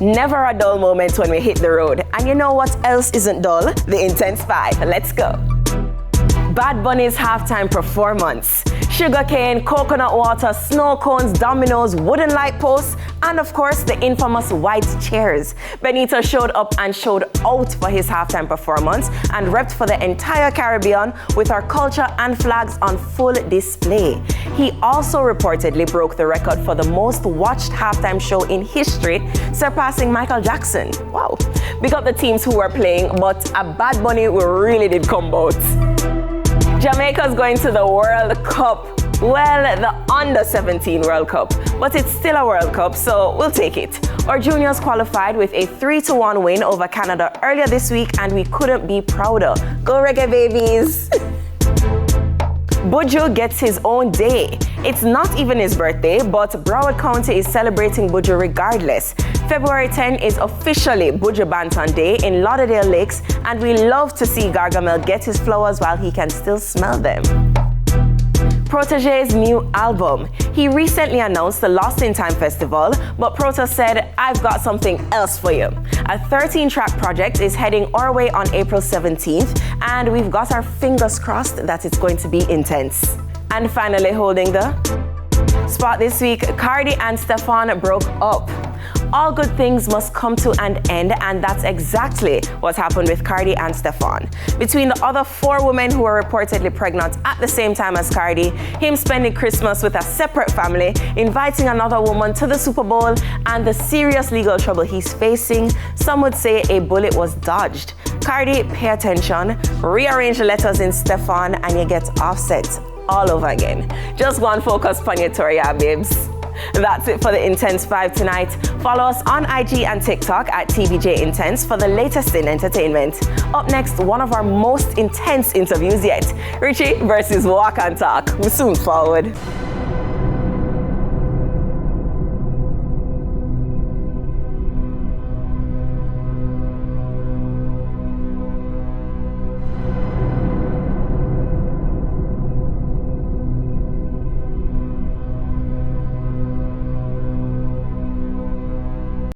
Never a dull moment when we hit the road. And you know what else isn't dull? The Intense 5. Let's go. Bad Bunny's halftime performance. Sugarcane, coconut water, snow cones, dominoes, wooden light posts, and of course the infamous white chairs. Benito showed up and showed out for his halftime performance and repped for the entire Caribbean with our culture and flags on full display. He also reportedly broke the record for the most watched halftime show in history, surpassing Michael Jackson. Wow. Big up the teams who were playing, but a Bad Bunny really did come out. Jamaica's going to the World Cup. Well, the Under-17 World Cup, but it's still a World Cup, so we'll take it. Our juniors qualified with a 3-1 win over Canada earlier this week, and we couldn't be prouder. Go reggae, babies! Buju gets his own day. It's not even his birthday, but Broward County is celebrating Buju regardless. February 10 is officially Buju Banton Day in Lauderdale Lakes, and we love to see Gargamel get his flowers while he can still smell them. Protege's new album. He recently announced the Lost in Time Festival, but Proto said, "I've got something else for you." A 13-track project is heading our way on April 17th, and we've got our fingers crossed that it's going to be intense. And finally, holding the spot this week, Cardi and Stefan broke up. All good things must come to an end, and that's exactly what happened with Cardi and Stefan. Between the other 4 women who were reportedly pregnant at the same time as Cardi, him spending Christmas with a separate family, inviting another woman to the Super Bowl, and the serious legal trouble he's facing, some would say a bullet was dodged. Cardi, pay attention, rearrange the letters in Stefan, and you get Offset all over again. Just go and focus on your Toria, babes. That's it for the Intense 5 tonight. Follow us on IG and TikTok at TVJ Intense for the latest in entertainment. Up next, one of our most intense interviews yet. Richie versus Walk and Talk. We'll soon forward.